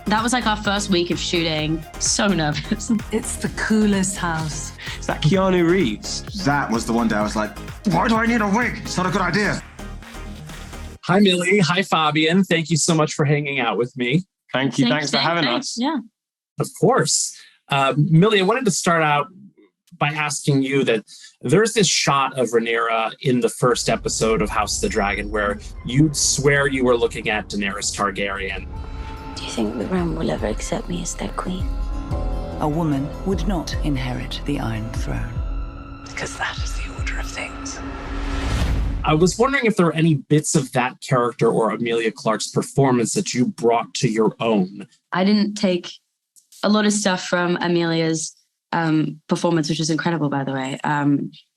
That was like our first week of shooting. So nervous. It's the coolest house. Is that Keanu Reeves? That was the one day I was like, why do I need a wig? It's not a good idea. Hi, Millie. Hi, Fabian. Thank you so much for hanging out with me. Thank you. Thanks for having us. Yeah. Of course. Millie, I wanted to start out by asking you that there's this shot of Rhaenyra in the first episode of House of the Dragon where you'd swear you were looking at Daenerys Targaryen. Do you think the realm will ever accept me as their queen? A woman would not inherit the Iron Throne. Because that is the order of things. I was wondering if there were any bits of that character or Emilia Clarke's performance that you brought to your own. I didn't take a lot of stuff from Emilia's performance, which was incredible, by the way,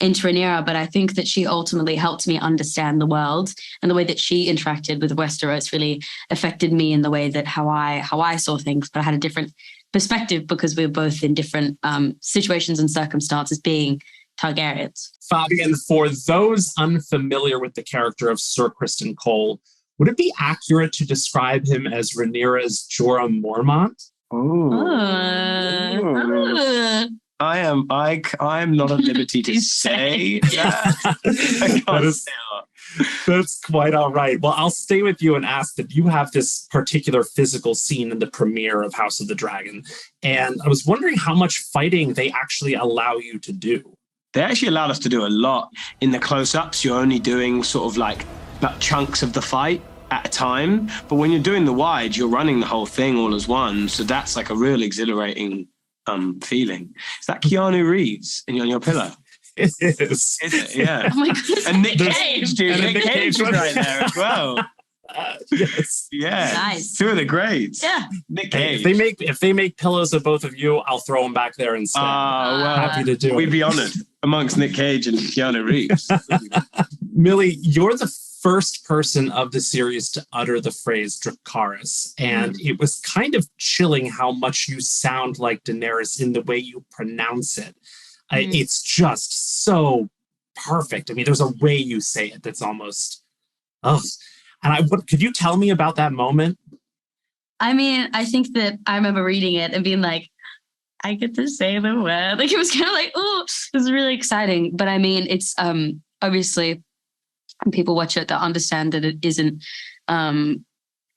into Rhaenyra, but I think that she ultimately helped me understand the world, and the way that she interacted with Westeros really affected me in the way that how I saw things, but I had a different perspective because we were both in different situations and circumstances being Targaryens. Fabian, for those unfamiliar with the character of Sir Criston Cole, would it be accurate to describe him as Rhaenyra's Jorah Mormont? I am not at liberty to say that. That's quite all right. Well, I'll stay with you and ask that you have this particular physical scene in the premiere of House of the Dragon. And I was wondering how much fighting they actually allow you to do. They actually allowed us to do a lot. In the close-ups, you're only doing sort of like chunks of the fight at a time. But when you're doing the wide, you're running the whole thing all as one. So that's like a real exhilarating feeling. Is that Keanu Reeves on your pillow? It is. Is it? Yeah. Oh my goodness. And Nick Cage, dude. And Nick Cage is right there as well. Yes. Yeah. Nice. Two of the greats. Yeah. Nick Hey, Cage. if they make pillows of both of you, I'll throw them back there instead. Well, Happy to do we'd it. be honored amongst Nick Cage and Keanu Reeves. Millie, you're the first person of the series to utter the phrase Dracarys, and it was kind of chilling how much you sound like Daenerys in the way you pronounce it. It's just so perfect. I mean, there's a way you say it that's almost, could you tell me about that moment? I mean, I think that I remember reading it and being like, I get to say the word. Like, it was kind of like, oh, it was really exciting. But I mean, it's obviously people watch it that understand that it isn't,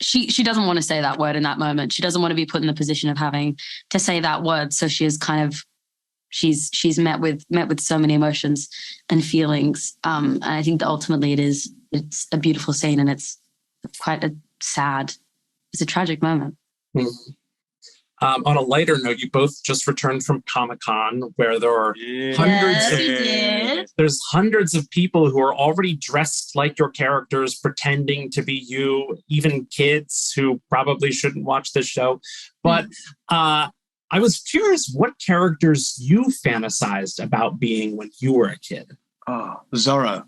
she doesn't want to say that word in that moment. She doesn't want to be put in the position of having to say that word. So she is kind of, she's met with so many emotions and feelings. And I think that ultimately it's a beautiful scene, and it's quite it's a tragic moment. Mm-hmm. On a lighter note, you both just returned from Comic-Con, where there are hundreds of people who are already dressed like your characters, pretending to be you, even kids who probably shouldn't watch this show. But I was curious what characters you fantasized about being when you were a kid. Oh, Zorro.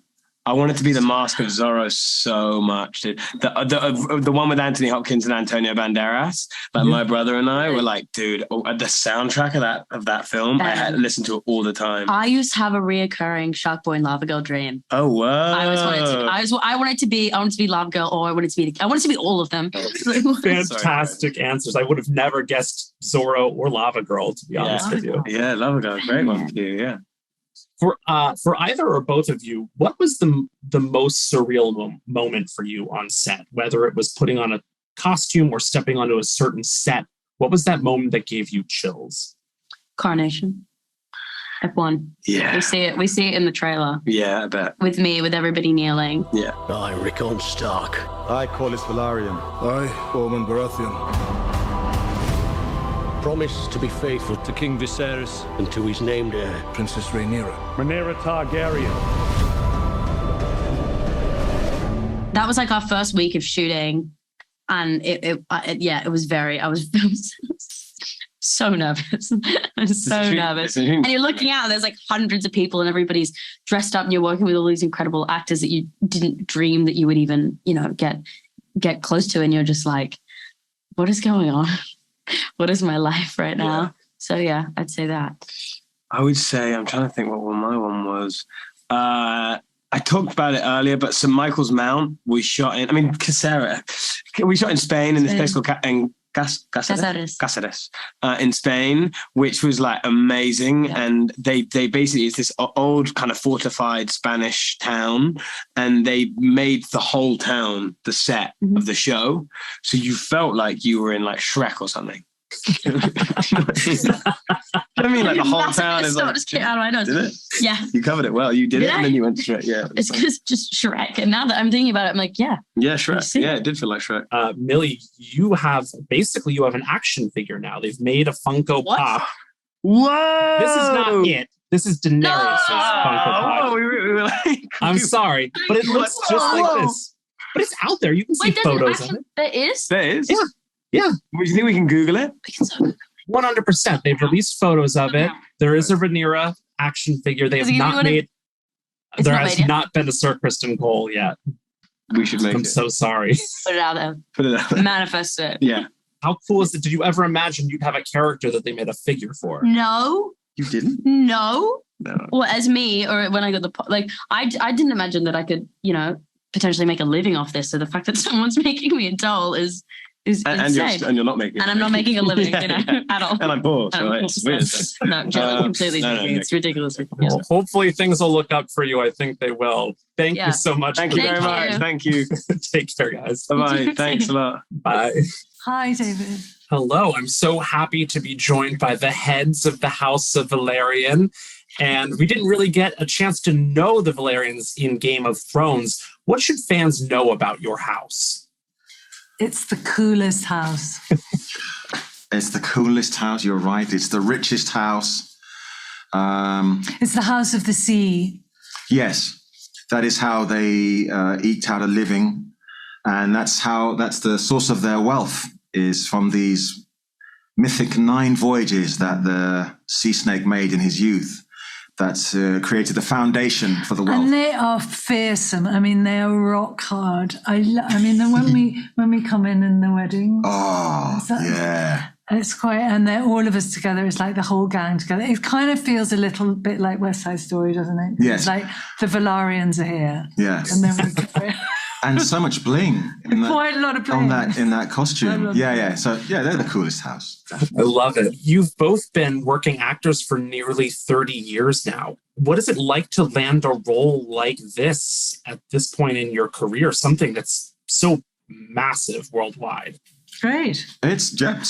I wanted to be the mask of Zorro so much, dude. The one with Anthony Hopkins and Antonio Banderas. Like my brother and I were like, dude, the soundtrack of that film, I had to listen to it all the time. I used to have a reoccurring Shark Boy and Lava Girl dream. Oh wow! I wanted to be Lava Girl, or I wanted to be all of them. Fantastic answers. I would have never guessed Zorro or Lava Girl, to be honest with you. Yeah, Lava Girl, great one for you. Yeah. For either or both of you, what was the most surreal moment for you on set? Whether it was putting on a costume or stepping onto a certain set, what was that moment that gave you chills? Coronation. F1. Yeah. We see it in the trailer. Yeah, I bet. With everybody kneeling. Yeah. I, Rickon Stark. I, Corlys Velaryon. I, Ormond Baratheon. Promise to be faithful To King Viserys. and to his named heir. Princess Rhaenyra. Rhaenyra Targaryen. That was like our first week of shooting, and it was I was so nervous. I was so nervous. And you're looking out, there's like hundreds of people, and everybody's dressed up, and you're working with all these incredible actors that you didn't dream that you would even, get close to, and you're just like, what is going on? What is my life right now? Yeah. So yeah, I'd say that. I would say, I'm trying to think what my one was. I talked about it earlier, but St. Michael's Mount, we shot in Cassera. We shot in Spain in this place called Cáceres, in Spain, which was like amazing. Yeah. And they basically, it's this old kind of fortified Spanish town, and they made the whole town the set of the show. So you felt like you were in like Shrek or something. You know what I mean? Like the whole town is like. Just out of my nose. Did it? Yeah. You covered it well. You did it, and then you went to Shrek. Yeah. It's because just Shrek. And now that I'm thinking about it, I'm like, yeah. Yeah, Shrek. Yeah, it did feel like Shrek. Millie, you have an action figure now. They've made a Funko Pop. Whoa! This is not it. This is Daenerys' Funko Pop. We were like, I'm sorry, but it looks just like this. But it's out there. You can see photos of it. There is? There is? Yeah. Do you think we can Google it? 100%. They've released photos of it. There is a Rhaenyra action figure. They have not made. There has not been a Sir Kristen Cole yet. We should make it. I'm so sorry. Put it out there. Put it out there. Manifest it. Yeah. How cool is it? Did you ever imagine you'd have a character that they made a figure for? No. You didn't? No. No. Well, as me, or when I got I didn't imagine that I could, potentially make a living off this. So the fact that someone's making me a doll is insane. And you're not making it. And I'm not making a living, at all. And I'm poor, so it's weird. No, completely joking. It's ridiculous. Well, hopefully things will look up for you. I think they will. Thank you so much. Thank you very much. Thank you. Take care, guys. Bye-bye. Thanks a lot. Bye. Hi, David. Hello. I'm so happy to be joined by the heads of the House of Valerian. And we didn't really get a chance to know the Valerians in Game of Thrones. What should fans know about your house? It's the coolest house. It's the coolest house. You're right. It's the richest house. It's the house of the sea. Yes, that is how they eked out a living, and that's the source of their wealth, is from these mythic 9 voyages that the sea snake made in his youth. That's created the foundation for the wealth. And they are fearsome. I mean, they are rock hard. When we come in the wedding. Oh, yeah. It's quite, and they're all of us together. It's like the whole gang together. It kind of feels a little bit like West Side Story, doesn't it? Yes. It's like the Valarians are here. Yes. And then and so much bling. Quite a lot of bling. In that costume. Yeah. So, yeah, they're the coolest house. I love it. You've both been working actors for nearly 30 years now. What is it like to land a role like this at this point in your career? Something that's so massive worldwide. Great. It's good.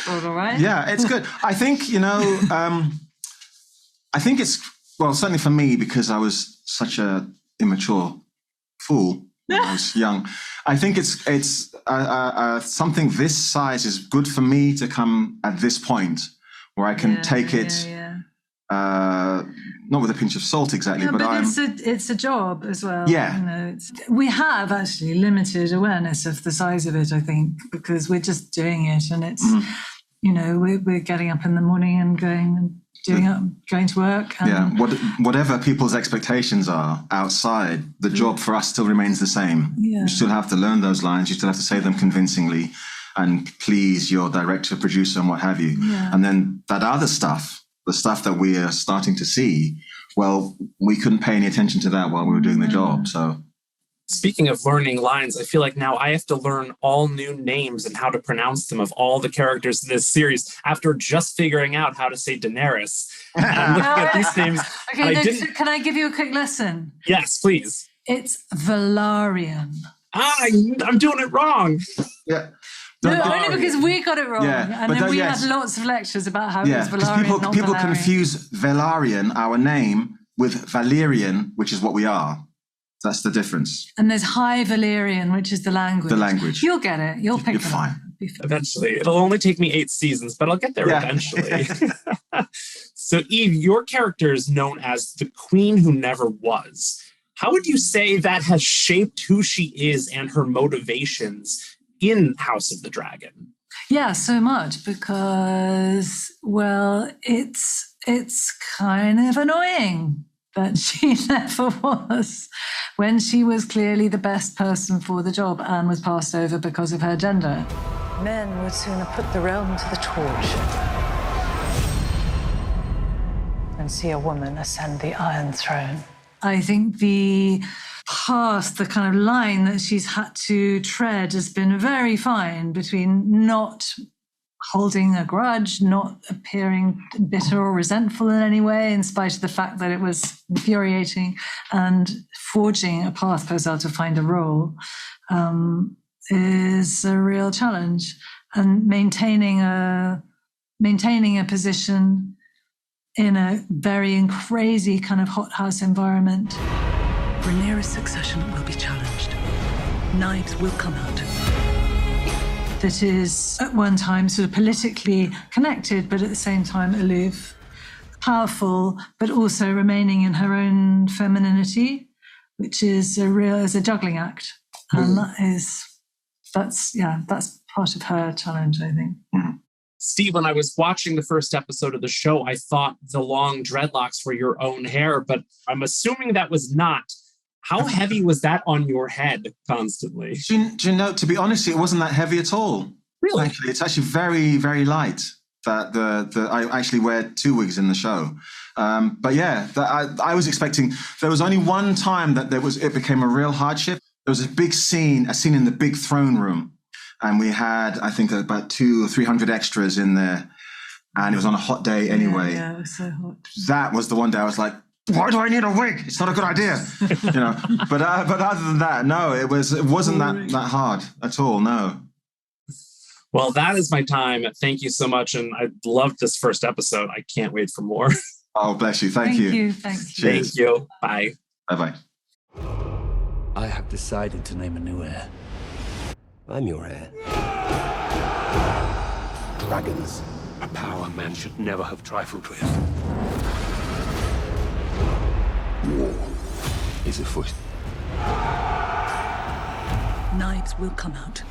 All right. Yeah, it's good. I think, well, certainly for me, because I was such a immature fool when I was young, I think it's something this size is good for me to come at this point where I can take it, not with a pinch of salt exactly, but it's a job as well. Yeah. We have actually limited awareness of the size of it, I think, because we're just doing it, and it's, we're getting up in the morning and going to work. And whatever people's expectations are outside, the job for us still remains the same. Yeah. You still have to learn those lines. You still have to say them convincingly and please your director, producer, and what have you. Yeah. And then that other stuff, the stuff that we are starting to see, well, we couldn't pay any attention to that while we were doing the job. So, speaking of learning lines, I feel like now I have to learn all new names and how to pronounce them of all the characters in this series after just figuring out how to say Daenerys. And I'm looking at these names. Okay, can I give you a quick lesson? Yes, please. It's Valarian. I'm doing it wrong. Yeah. Only because we got it wrong. Yeah, and then we had lots of lectures about how it's Valarian, because people confuse Valarian, our name, with Valerian, which is what we are. That's the difference. And there's High Valyrian, which is the language. The language. You'll get it. You'll pick it up. Fine. Eventually. It'll only take me 8 seasons, but I'll get there eventually. So, Eve, your character is known as the Queen Who Never Was. How would you say that has shaped who she is and her motivations in House of the Dragon? Yeah, so much because, well, it's kind of annoying that she never was when she was clearly the best person for the job and was passed over because of her gender. Men would sooner put the realm to the torch than see a woman ascend the Iron Throne. I think the path, the kind of line that she's had to tread has been very fine between not holding a grudge, not appearing bitter or resentful in any way, in spite of the fact that it was infuriating, and forging a path for herself to find a role is a real challenge. And maintaining a position in a very crazy kind of hothouse environment. Rhaenyra's succession will be challenged. Knives will come out. That is at one time sort of politically connected, but at the same time aloof, powerful, but also remaining in her own femininity, which is a juggling act. And that's part of her challenge, I think. Steve, when I was watching the first episode of the show, I thought the long dreadlocks were your own hair, but I'm assuming that was not. How heavy was that on your head constantly? Do you know, to be honest, it wasn't that heavy at all. Really? Actually, it's actually very, very light. I actually wear 2 wigs in the show. But yeah, I was expecting, there was only one time that it became a real hardship. There was a scene in the big throne room. And we had, I think, about 200 or 300 extras in there. And it was on a hot day anyway. Yeah, it was so hot. That was the one day I was like, why do I need a wig? It's not a good idea. But other than that, no, it wasn't that hard at all, no. Well, that is my time. Thank you so much. And I loved this first episode. I can't wait for more. Oh, bless you. Thank you. Thank you. Thank you. Bye. Bye-bye. I have decided to name a new heir. I'm your heir. Dragons. A power man should never have trifled with. War is afoot. Knives will come out.